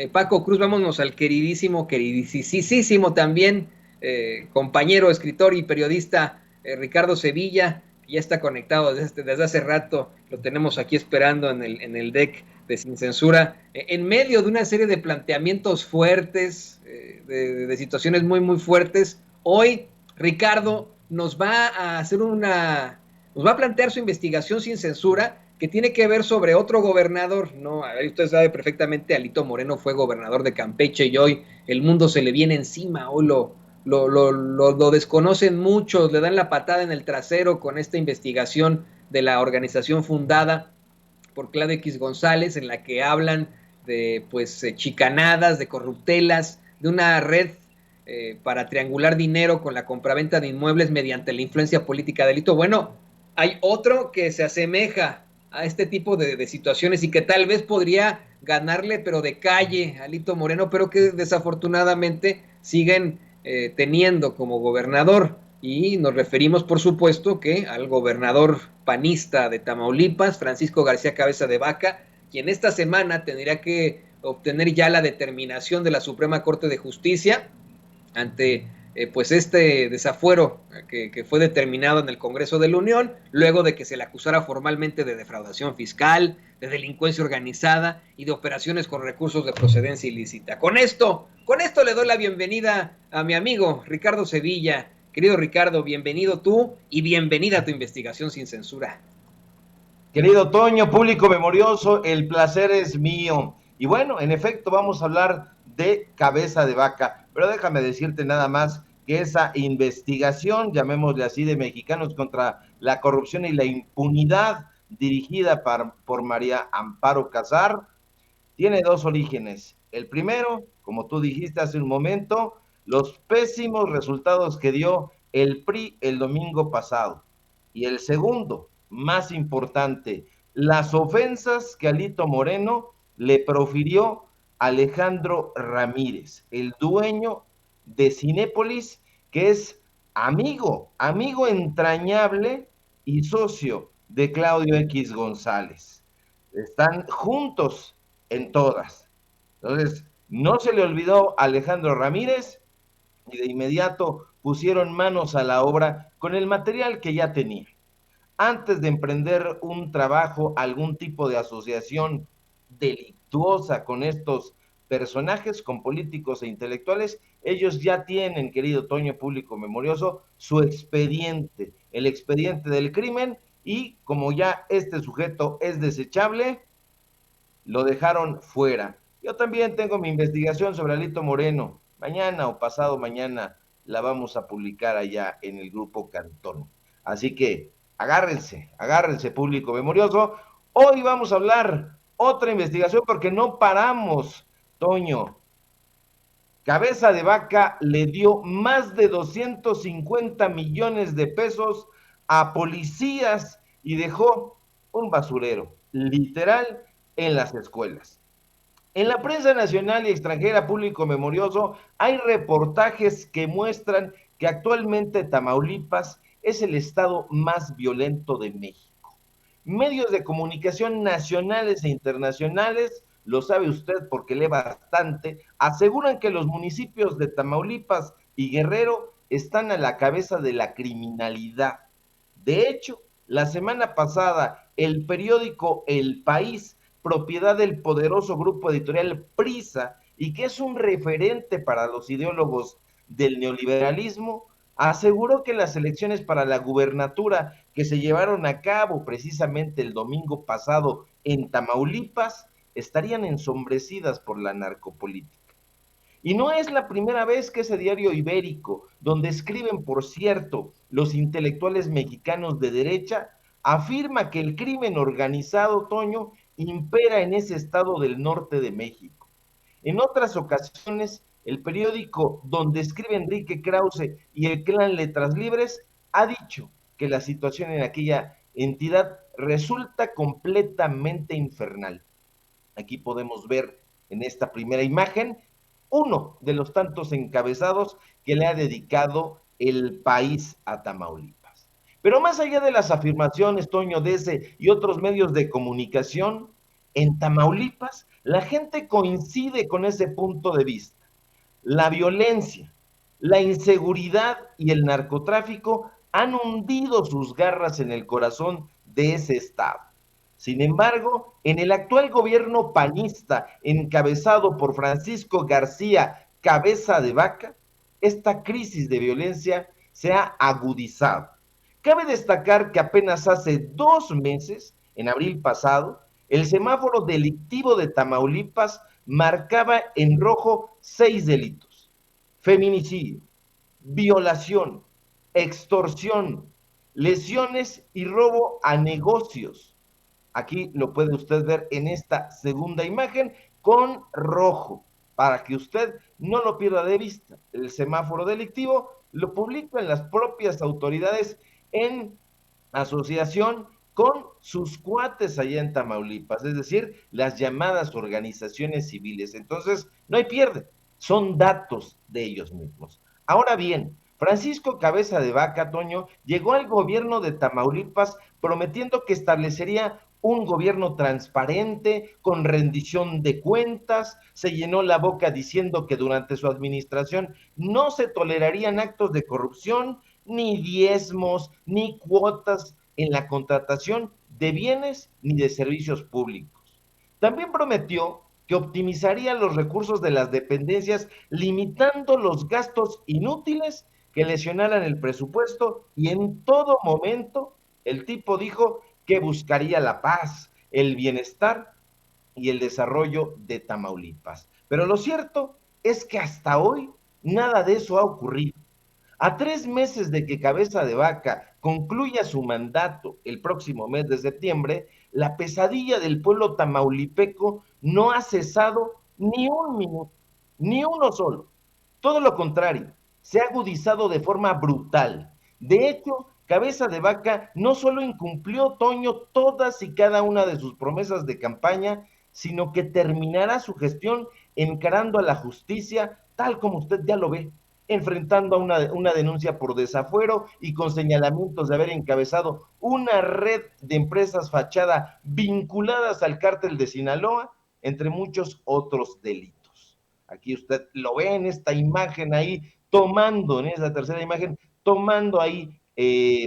Paco Cruz, vámonos al queridísimo también, compañero, escritor y periodista Ricardo Sevilla, que ya está conectado desde hace rato, lo tenemos aquí esperando en el deck de Sin Censura, en medio de una serie de planteamientos fuertes, de situaciones muy fuertes. Hoy Ricardo nos va a plantear su investigación sin censura, que tiene que ver sobre otro gobernador, ¿no? Usted sabe perfectamente, Alito Moreno fue gobernador de Campeche y hoy el mundo se le viene encima, hoy lo desconocen muchos, le dan la patada en el trasero con esta investigación de la organización fundada por Claudio X González, en la que hablan de pues chicanadas, de corruptelas, de una red para triangular dinero con la compraventa de inmuebles mediante la influencia política de delito. Bueno, hay otro que se asemeja a este tipo de situaciones y que tal vez podría ganarle, pero de calle, a Alito Moreno, pero que desafortunadamente siguen teniendo como gobernador. Y nos referimos, por supuesto, que al gobernador panista de Tamaulipas, Francisco García Cabeza de Vaca, quien esta semana tendría que obtener ya la determinación de la Suprema Corte de Justicia ante pues este desafuero que fue determinado en el Congreso de la Unión, luego de que se le acusara formalmente de defraudación fiscal, de delincuencia organizada y de operaciones con recursos de procedencia ilícita. Con esto le doy la bienvenida a mi amigo Ricardo Sevilla. Querido Ricardo, bienvenido tú y bienvenida a tu investigación sin censura. Querido Toño, público memorioso, el placer es mío. Y bueno, en efecto, vamos a hablar de Cabeza de Vaca, pero déjame decirte nada más que esa investigación, llamémosle así, de Mexicanos contra la corrupción y la impunidad, dirigida por María Amparo Casar, tiene dos orígenes. El primero, como tú dijiste hace un momento, los pésimos resultados que dio el PRI el domingo pasado. Y el segundo, más importante, las ofensas que Alito Moreno le profirió a Alejandro Ramírez, el dueño de Cinépolis, que es amigo entrañable y socio de Claudio X González. Están juntos en todas. Entonces, no se le olvidó a Alejandro Ramírez y de inmediato pusieron manos a la obra con el material que ya tenía. Antes de emprender un trabajo, algún tipo de asociación delictuosa con estos personajes, con políticos e intelectuales, ellos ya tienen, querido Toño, público memorioso, su expediente, el expediente del crimen, y como ya este sujeto es desechable, lo dejaron fuera. Yo también tengo mi investigación sobre Alito Moreno. Mañana o pasado mañana la vamos a publicar allá en el grupo Cantón. Así que agárrense, público memorioso. Hoy vamos a hablar otra investigación porque no paramos, Toño. Cabeza de Vaca le dio más de 250 millones de pesos a policías y dejó un basurero, literal, en las escuelas. En la prensa nacional y extranjera, público memorioso, hay reportajes que muestran que actualmente Tamaulipas es el estado más violento de México. Medios de comunicación nacionales e internacionales, lo sabe usted porque lee bastante, aseguran que los municipios de Tamaulipas y Guerrero están a la cabeza de la criminalidad. De hecho, la semana pasada, el periódico El País, propiedad del poderoso grupo editorial Prisa, y que es un referente para los ideólogos del neoliberalismo, aseguró que las elecciones para la gubernatura que se llevaron a cabo precisamente el domingo pasado en Tamaulipas estarían ensombrecidas por la narcopolítica. Y no es la primera vez que ese diario ibérico, donde escriben, por cierto, los intelectuales mexicanos de derecha, afirma que el crimen organizado, Toño, impera en ese estado del norte de México. En otras ocasiones, el periódico donde escribe Enrique Krause y el clan Letras Libres ha dicho que la situación en aquella entidad resulta completamente infernal. Aquí podemos ver en esta primera imagen uno de los tantos encabezados que le ha dedicado el país a Tamaulipas. Pero más allá de las afirmaciones, Toño, de ese y otros medios de comunicación, en Tamaulipas, la gente coincide con ese punto de vista. La violencia, la inseguridad y el narcotráfico han hundido sus garras en el corazón de ese estado. Sin embargo, en el actual gobierno panista, encabezado por Francisco García Cabeza de Vaca, esta crisis de violencia se ha agudizado. Cabe destacar que apenas hace 2 meses, en abril pasado, el semáforo delictivo de Tamaulipas marcaba en rojo 6 delitos: feminicidio, violación, extorsión, lesiones y robo a negocios. Aquí lo puede usted ver en esta segunda imagen con rojo, para que usted no lo pierda de vista. El semáforo delictivo lo publican las propias autoridades en asociación con sus cuates allá en Tamaulipas, es decir, las llamadas organizaciones civiles. Entonces, no hay pierde, son datos de ellos mismos. Ahora bien, Francisco Cabeza de Vaca, Toño, llegó al gobierno de Tamaulipas prometiendo que establecería un gobierno transparente, con rendición de cuentas, se llenó la boca diciendo que durante su administración no se tolerarían actos de corrupción, ni diezmos, ni cuotas en la contratación de bienes ni de servicios públicos. También prometió que optimizaría los recursos de las dependencias, limitando los gastos inútiles que lesionaran el presupuesto, y en todo momento el tipo dijo que buscaría la paz, el bienestar y el desarrollo de Tamaulipas. Pero lo cierto es que hasta hoy nada de eso ha ocurrido. A 3 meses de que Cabeza de Vaca concluya su mandato el próximo mes de septiembre, la pesadilla del pueblo tamaulipeco no ha cesado ni un minuto, ni uno solo. Todo lo contrario, se ha agudizado de forma brutal. De hecho, Cabeza de Vaca no solo incumplió, Toño, todas y cada una de sus promesas de campaña, sino que terminará su gestión encarando a la justicia, tal como usted ya lo ve, enfrentando a una denuncia por desafuero y con señalamientos de haber encabezado una red de empresas fachada vinculadas al cártel de Sinaloa, entre muchos otros delitos. Aquí usted lo ve en esta imagen ahí, tomando, en esa tercera imagen, tomando ahí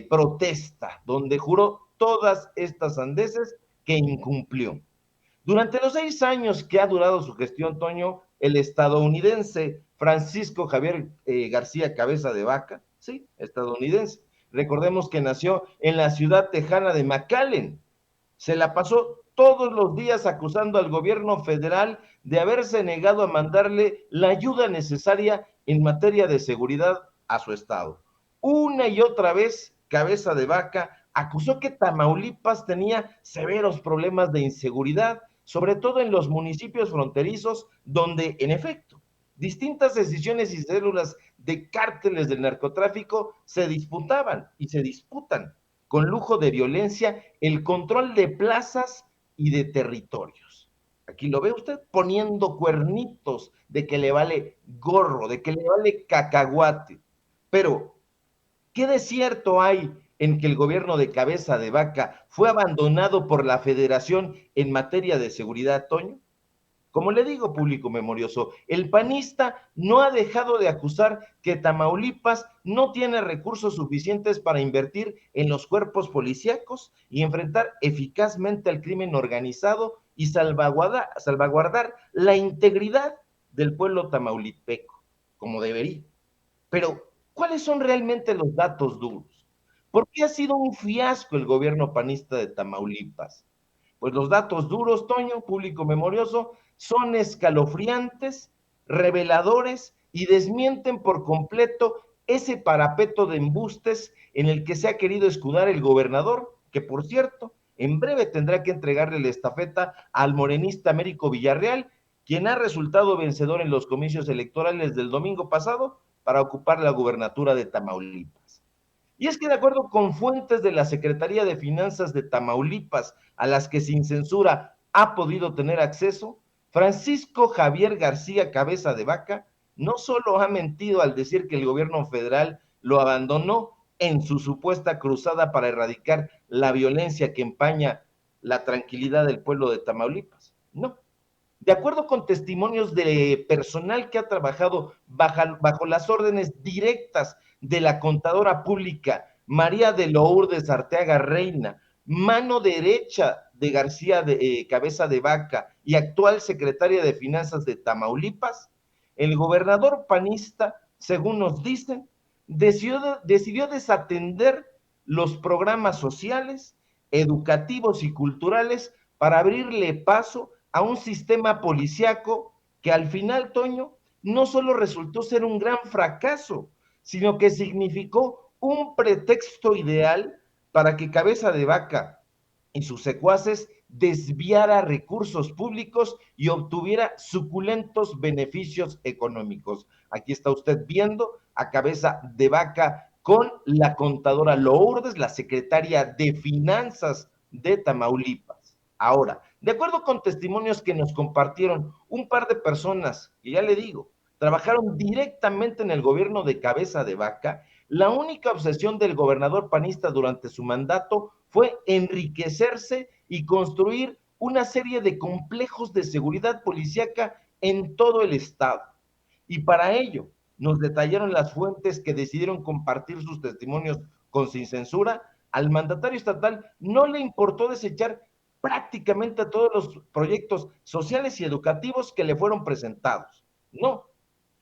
protesta, donde juró todas estas sandeces que incumplió. Durante los 6 años que ha durado su gestión, Toño, el estadounidense Francisco Javier García Cabeza de Vaca, sí, estadounidense, recordemos que nació en la ciudad tejana de McAllen, se la pasó todos los días acusando al gobierno federal de haberse negado a mandarle la ayuda necesaria en materia de seguridad a su estado. Una y otra vez, Cabeza de Vaca acusó que Tamaulipas tenía severos problemas de inseguridad, sobre todo en los municipios fronterizos, donde, en efecto, distintas decisiones y células de cárteles del narcotráfico se disputaban y se disputan con lujo de violencia el control de plazas y de territorios. Aquí lo ve usted poniendo cuernitos de que le vale gorro, de que le vale cacahuate. Pero, ¿qué de cierto hay en que el gobierno de Cabeza de Vaca fue abandonado por la Federación en materia de seguridad, Toño? Como le digo, público memorioso, el panista no ha dejado de acusar que Tamaulipas no tiene recursos suficientes para invertir en los cuerpos policíacos y enfrentar eficazmente al crimen organizado y salvaguardar la integridad del pueblo tamaulipeco, como debería. Pero, ¿cuáles son realmente los datos duros? ¿Por qué ha sido un fiasco el gobierno panista de Tamaulipas? Pues los datos duros, Toño, público memorioso, son escalofriantes, reveladores y desmienten por completo ese parapeto de embustes en el que se ha querido escudar el gobernador, que por cierto, en breve tendrá que entregarle la estafeta al morenista Américo Villarreal, quien ha resultado vencedor en los comicios electorales del domingo pasado para ocupar la gubernatura de Tamaulipas. Y es que de acuerdo con fuentes de la Secretaría de Finanzas de Tamaulipas, a las que sin censura ha podido tener acceso, Francisco Javier García Cabeza de Vaca no solo ha mentido al decir que el gobierno federal lo abandonó en su supuesta cruzada para erradicar la violencia que empaña la tranquilidad del pueblo de Tamaulipas. No. De acuerdo con testimonios de personal que ha trabajado bajo las órdenes directas de la contadora pública María de Lourdes Arteaga Reina, mano derecha de García Cabeza de Vaca y actual secretaria de Finanzas de Tamaulipas, el gobernador panista, según nos dicen, decidió desatender los programas sociales, educativos y culturales para abrirle paso a un sistema policíaco que al final, Toño, no solo resultó ser un gran fracaso, sino que significó un pretexto ideal para que Cabeza de Vaca y sus secuaces desviara recursos públicos y obtuviera suculentos beneficios económicos. Aquí está usted viendo a Cabeza de Vaca con la contadora Lourdes, la secretaria de Finanzas de Tamaulipas. Ahora, de acuerdo con testimonios que nos compartieron un par de personas, que ya le digo, trabajaron directamente en el gobierno de Cabeza de Vaca, la única obsesión del gobernador panista durante su mandato fue enriquecerse y construir una serie de complejos de seguridad policíaca en todo el estado. Y para ello, nos detallaron las fuentes que decidieron compartir sus testimonios con Sin Censura. Al mandatario estatal no le importó desechar prácticamente a todos los proyectos sociales y educativos que le fueron presentados. No,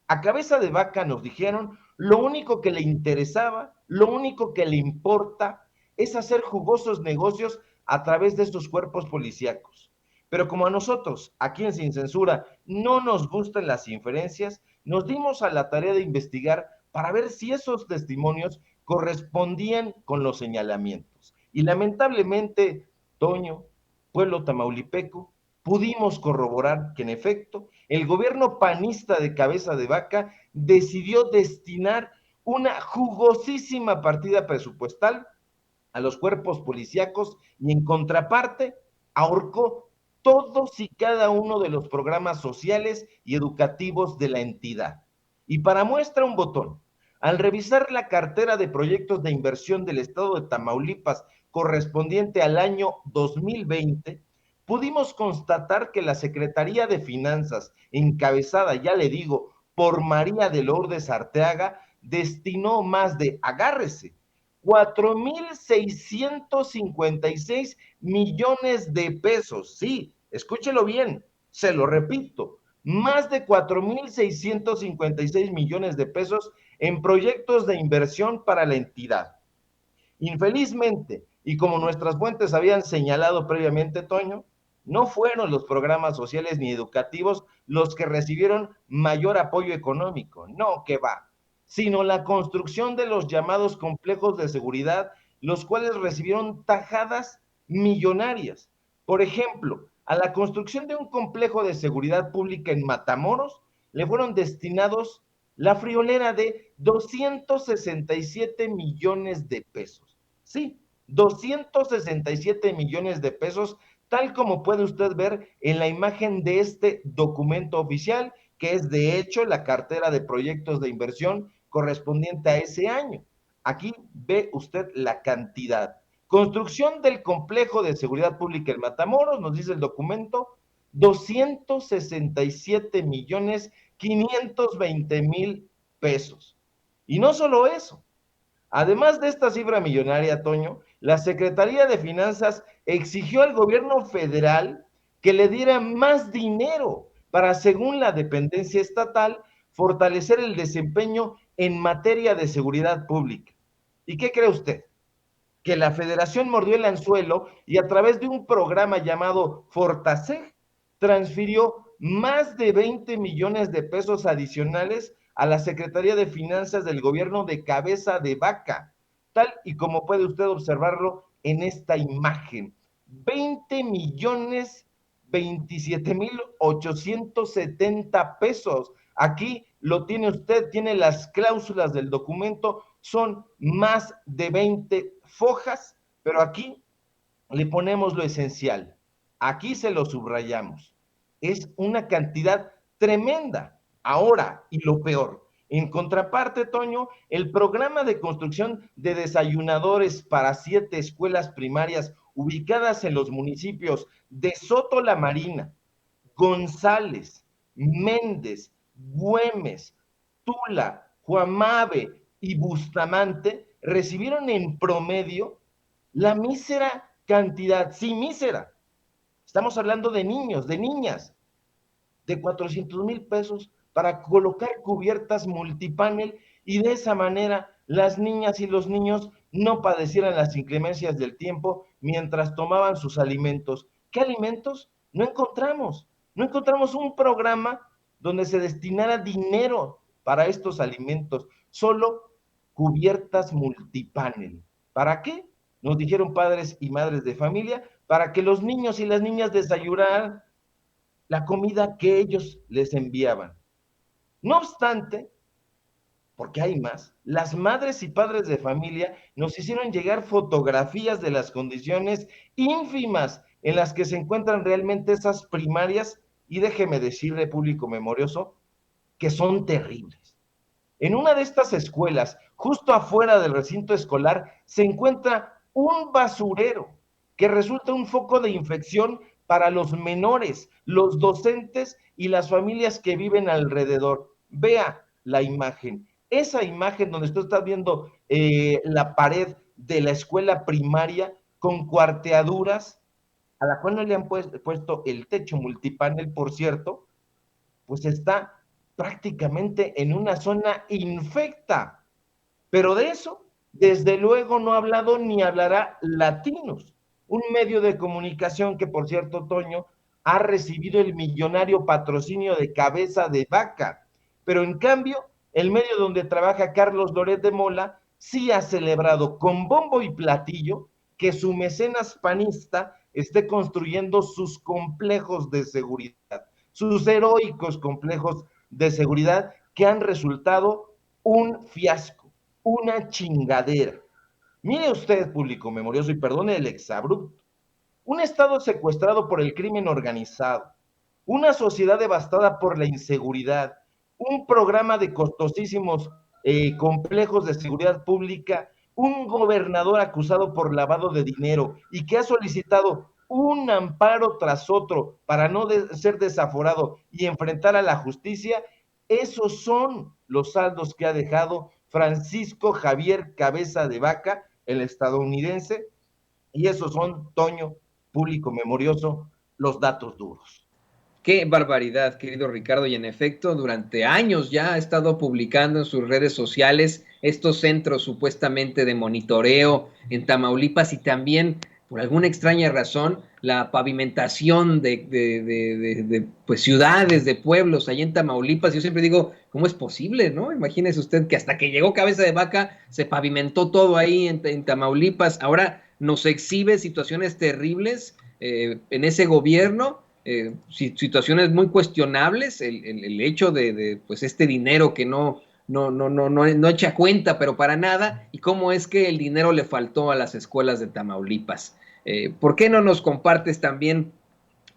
a Cabeza de Vaca nos dijeron, lo único que le interesaba, lo único que le importa es hacer jugosos negocios a través de estos cuerpos policíacos. Pero como a nosotros, aquí en Sin Censura, no nos gustan las inferencias, nos dimos a la tarea de investigar para ver si esos testimonios correspondían con los señalamientos. Y lamentablemente, Toño, pueblo tamaulipeco, pudimos corroborar que en efecto el gobierno panista de Cabeza de Vaca decidió destinar una jugosísima partida presupuestal a los cuerpos policíacos y en contraparte ahorcó todos y cada uno de los programas sociales y educativos de la entidad. Y para muestra un botón, al revisar la cartera de proyectos de inversión del estado de Tamaulipas correspondiente al año 2020, pudimos constatar que la Secretaría de Finanzas, encabezada, ya le digo, por María de Lourdes Arteaga, destinó más de, agárrese, 4,656 millones de pesos. Sí, escúchelo bien, se lo repito, más de 4,656 millones de pesos en proyectos de inversión para la entidad. Infelizmente, y como nuestras fuentes habían señalado previamente, Toño, no fueron los programas sociales ni educativos los que recibieron mayor apoyo económico, no, que va, sino la construcción de los llamados complejos de seguridad, los cuales recibieron tajadas millonarias. Por ejemplo, a la construcción de un complejo de seguridad pública en Matamoros le fueron destinados la friolera de 267 millones de pesos. Sí, 267 millones de pesos, tal como puede usted ver en la imagen de este documento oficial, que es de hecho la cartera de proyectos de inversión correspondiente a ese año. Aquí ve usted la cantidad. Construcción del complejo de seguridad pública en Matamoros, nos dice el documento, 267 millones 520 mil pesos. Y no solo eso, además de esta cifra millonaria, Toño, la Secretaría de Finanzas exigió al gobierno federal que le diera más dinero para, según la dependencia estatal, fortalecer el desempeño en materia de seguridad pública. ¿Y qué cree usted? Que la federación mordió el anzuelo y a través de un programa llamado Fortaseg transfirió más de 20 millones de pesos adicionales a la Secretaría de Finanzas del gobierno de Cabeza de Vaca, tal y como puede usted observarlo en esta imagen. 20 millones 27,870 pesos. Aquí lo tiene usted, tiene las cláusulas del documento, son más de 20 fojas, pero aquí le ponemos lo esencial. Aquí se lo subrayamos. Es una cantidad tremenda. Ahora, y lo peor, en contraparte, Toño, el programa de construcción de desayunadores para 7 escuelas primarias ubicadas en los municipios de Soto la Marina, González, Méndez, Güemes, Tula, Guamave y Bustamante recibieron en promedio la mísera cantidad, sí, mísera. Estamos hablando de niños, de niñas, de 400,000 pesos para colocar cubiertas multipanel y de esa manera las niñas y los niños no padecieran las inclemencias del tiempo mientras tomaban sus alimentos. ¿Qué alimentos? No encontramos un programa donde se destinara dinero para estos alimentos, solo cubiertas multipanel. ¿Para qué? Nos dijeron padres y madres de familia, para que los niños y las niñas desayunaran la comida que ellos les enviaban. No obstante, porque hay más, las madres y padres de familia nos hicieron llegar fotografías de las condiciones ínfimas en las que se encuentran realmente esas primarias, y déjeme decirle, público memorioso, que son terribles. En una de estas escuelas, justo afuera del recinto escolar, se encuentra un basurero que resulta un foco de infección para los menores, los docentes y las familias que viven alrededor. Vea la imagen. Esa imagen donde usted está viendo la pared de la escuela primaria con cuarteaduras, a la cual no le han puesto el techo multipanel, por cierto, pues está prácticamente en una zona infecta. Pero de eso, desde luego, no ha hablado ni hablará Latinos, un medio de comunicación que, por cierto, Toño, ha recibido el millonario patrocinio de Cabeza de Vaca. Pero en cambio, el medio donde trabaja Carlos Loret de Mola sí ha celebrado con bombo y platillo que su mecenas panista esté construyendo sus complejos de seguridad, sus heroicos complejos de seguridad que han resultado un fiasco, una chingadera. Mire usted, público memorioso, y perdone el exabrupto, un estado secuestrado por el crimen organizado, una sociedad devastada por la inseguridad, un programa de costosísimos complejos de seguridad pública, un gobernador acusado por lavado de dinero y que ha solicitado un amparo tras otro para no ser desaforado y enfrentar a la justicia. Esos son los saldos que ha dejado Francisco Javier Cabeza de Vaca, el estadounidense, y esos son, Toño, público memorioso, los datos duros. Qué barbaridad, querido Ricardo, y en efecto, durante años ya ha estado publicando en sus redes sociales estos centros supuestamente de monitoreo en Tamaulipas y también, por alguna extraña razón, la pavimentación de pues, ciudades, de pueblos allá en Tamaulipas. Yo siempre digo, ¿cómo es posible, no? Imagínese usted que hasta que llegó Cabeza de Vaca se pavimentó todo ahí en Tamaulipas. Ahora nos exhibe situaciones terribles en ese gobierno. Situaciones muy cuestionables, el hecho de pues este dinero que no echa cuenta, pero para nada, y cómo es que el dinero le faltó a las escuelas de Tamaulipas. ¿Por qué no nos compartes también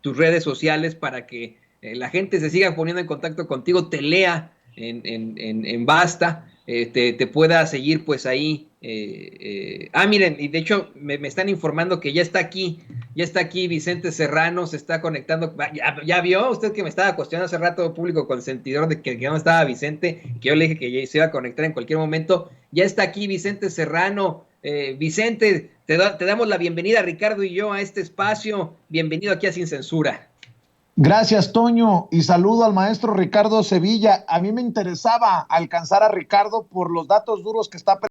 tus redes sociales para que la gente se siga poniendo en contacto contigo, te lea en Basta, te pueda seguir pues ahí? Miren, y de hecho me están informando que ya está aquí Vicente Serrano, se está conectando. Ya vio usted que me estaba cuestionando hace rato, público consentidor, de que no estaba Vicente, que yo le dije que ya se iba a conectar en cualquier momento. Ya está aquí Vicente Serrano. Vicente, te damos la bienvenida, Ricardo y yo, a este espacio. Bienvenido aquí a Sin Censura. Gracias, Toño, y saludo al maestro Ricardo Sevilla. A mí me interesaba alcanzar a Ricardo por los datos duros que está